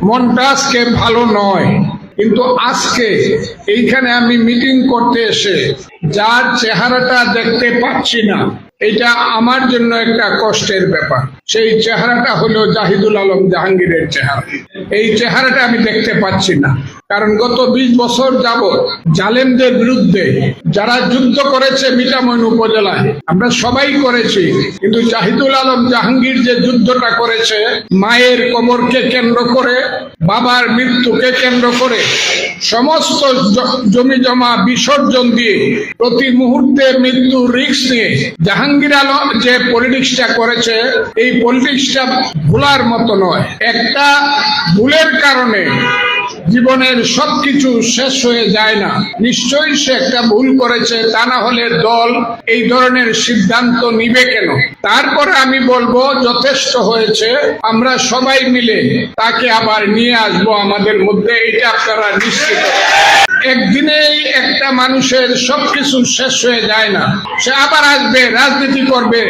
মনটা আজকে ভালো নয়, কিন্তু আজকে এইখানে আমি মিটিং করতে এসে যার চেহারাটা দেখতে পাচ্ছি না, এটা আমার জন্য একটা কষ্টের ব্যাপার। সেই চেহারাটা হলো জাহিদুল আলম জাহাঙ্গীরের চেহারা। এই চেহারাটা আমি দেখতে পাচ্ছি না, কারণ গত 20 বছর যাবৎ জালেমদের বিরুদ্ধে যারা যুদ্ধ করেছে মিঠামইন উপজেলায়, আমরা সবাই করেছি, কিন্তু জাহিদুল আলম জাহাঙ্গীর যে যুদ্ধটা করেছে মায়ের কবরকে কেন্দ্র করে, বাবার মৃত্যুকে কেন্দ্র করে, সমস্ত জমি জমা বিসর্জন দিয়ে প্রতি মুহূর্তে মৃত্যুর রিস্ক নিয়ে জাহাঙ্গীর আলম যে পলিটিক্সটা করেছে, এই পলিটিক্সটা ভুলার মতো নয়। একটা ভুলের কারণে জীবনের সবকিছু শেষ হয়ে যায় না। নিশ্চয়ই সে একটা ভুল করেছে, তা না হলে দল এই ধরনের সিদ্ধান্ত নিবে কেন? তারপরে আমি বলবো যথেষ্ট হয়েছে, আমরা সবাই মিলে তাকে আবার নিয়ে আসবো আমাদের মধ্যে, এটা আপনারা নিশ্চিত। একদিনেই একটা মানুষের সবকিছু শেষ হয়ে যায় না, সে আবার আসবে, রাজনীতি করবে,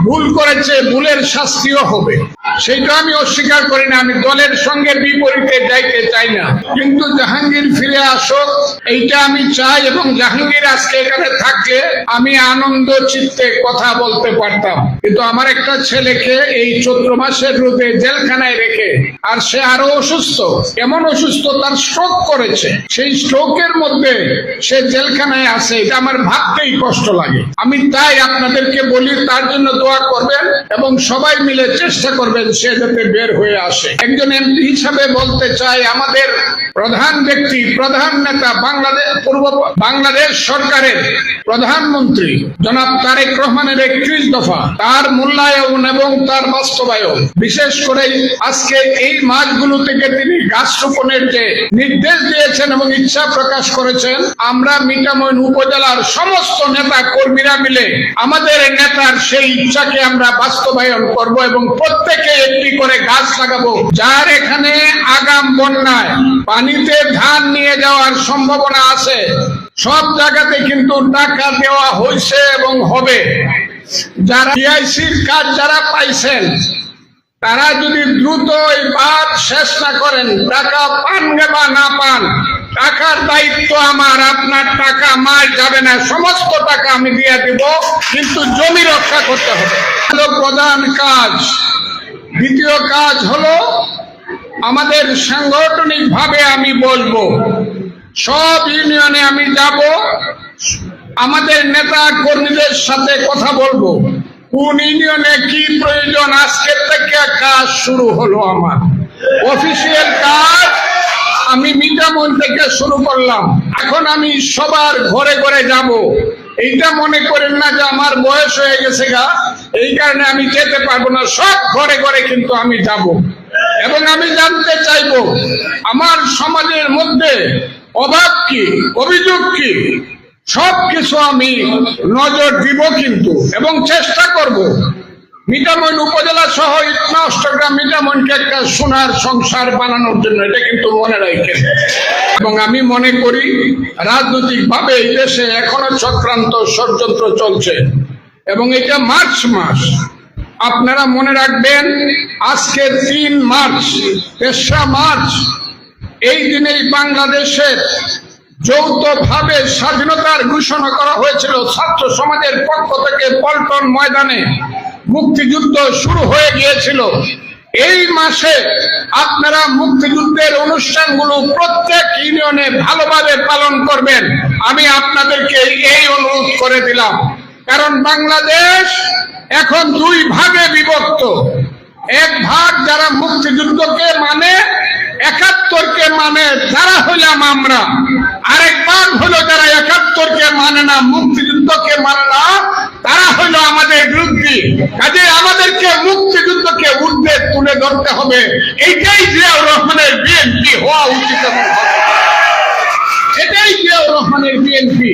ভুল করেছে, ভুলের শাস্তিও হবে, সেইটা আমি অস্বীকার করি না। আমি দলের সঙ্গে বিপরীতে যাইতে চাই না, কিন্তু জাহাঙ্গীর ফিরে আসুক এইটা আমি চাই। এবং জাহাঙ্গীর আজকে এখানে থাকলে আমি আনন্দ চিত্তে কথা বলতে পারতাম, কিন্তু আমার একটা ছেলেকে এই চৈত্র মাসের রোদে জেলখানায় রেখে, আর সে আরো অসুস্থ, এমন অসুস্থ তার স্ট্রোক করেছে, সেই স্ট্রোকের মধ্যে সে জেলখানায় আছে, এটা আমার ভাবতেই কষ্ট লাগে। আমি তাই আপনাদেরকে বলি তার জন্য দোয়া করবেন এবং সবাই মিলে চেষ্টা করবেন সে যাতে বের হয়ে আসে। একজন এমপি হিসাবে বলতে চাই, আমাদের প্রধান ব্যক্তি, প্রধান নেতা, বাংলাদেশ সরকারের প্রধানমন্ত্রী জনাব তারেক রহমানের 31 দফা, তার মূল্যায়ন এবং তার বাস্তবায়ন, বিশেষ করে আজকে এই মাসগুলো থেকে তিনি গাছ রোপণের যে নির্দেশ দিয়েছেন এবং ইচ্ছা প্রকাশ করেছেন, আমরা মিঠামইন উপজেলার সমস্ত নেতা কর্মীরা মিলে আমাদের নেতার সেই ইচ্ছাকে আমরা বাস্তবায়ন করব এবং প্রত্যেকে একটি করে গাছ লাগাবো। যার এখানে আগাম বন্যায় পানিতে ধান নিয়ে যাওয়ার সম্ভাবনা আছে, সব জায়গাতে কিন্তু টাকা দেওয়া হয়েছে এবং হবে। যারা টিআইসির কাজ যারা পাইছেন, তারা যদি দ্রুত এই বাদ শেষ না করেন, টাকা পান বা না পান, টাকার দায়িত্ব আমার, আপনার টাকা মার যাবে না, সমস্ত টাকা আমি দিয়ে দিব, কিন্তু জমি রক্ষা করতে হবে, প্রধান কাজ। দ্বিতীয় কাজ হলো আমাদের সাংগঠনিক ভাবে আমি বলবো, সব ইউনিয়নে আমি যাব, আমাদের নেতা কর্মীদের সাথে কথা বলবো, কোন ইউনিয়নে কি প্রয়োজন। আজকের থেকে কাজ শুরু হলো, আমার অফিসিয়াল কাজ আমি মিঠামইন থেকে শুরু করলাম। এখন আমি সবার ঘরে ঘরে যাব। এইটা মনে করেন না যে আমার বয়স হয়ে গেছে গা, এই কারণে আমি যেতে পারবো না। সব ঘরে ঘরে কিন্তু আমি যাব এবং আমি জানতে চাইবো আমার সমাজের মধ্যে অভাব কি, অভিযোগ কি, সবকিছু আমি নজর দিব কিন্তু, এবং চেষ্টা করব মিঠামইন উপজেলা সহ অষ্টগ্রাম মিঠামইনকে একটা সোনার সংসার বানানোর জন্য, এটা কিন্তু মনে রাখেন। এবং আমি মনে করি রাজনৈতিক ভাবে এই দেশে এখনো চক্রান্ত ষড়যন্ত্র চলছে এবং এটা মার্চ মাস। আপনারা মনে রাখবেন আজকে 3 মার্চ, 3রা মার্চ, এই দিনেই বাংলাদেশের যৌথভাবে স্বাধীনতার ঘোষণা করা হয়েছিল। ছাত্র সমাজের পক্ষ থেকে পল্টন ময়দানে মুক্তিযুদ্ধ শুরু হয়ে গিয়েছিল। এই মাসে আপনারা মুক্তিযুদ্ধের অনুষ্ঠানগুলো প্রত্যেক ইউনিয়নে ভালোভাবে পালন করবেন, আমি আপনাদেরকে এই অনুরোধ করে দিলাম। কারণ বাংলাদেশ এখন 2 ভাগে বিভক্ত। এক ভাগ যারা মুক্তিযুদ্ধকে মানে, 71কে মানে, তারা হইলাম আমরা। আরেক ভাগ হলো যারা 71কে মানে না, মুক্তিযুদ্ধকে মানে না, তারা হইলো আমাদের বিরোধী। কাজে আমাদেরকে মুক্তিযুদ্ধকে ঊর্ধ্বে তুলে ধরতে হবে। এইটাই জিয়াউর রহমানের বিএনপি হওয়া উচিত, এটাই জিয়াউর রহমানের বিএনপি।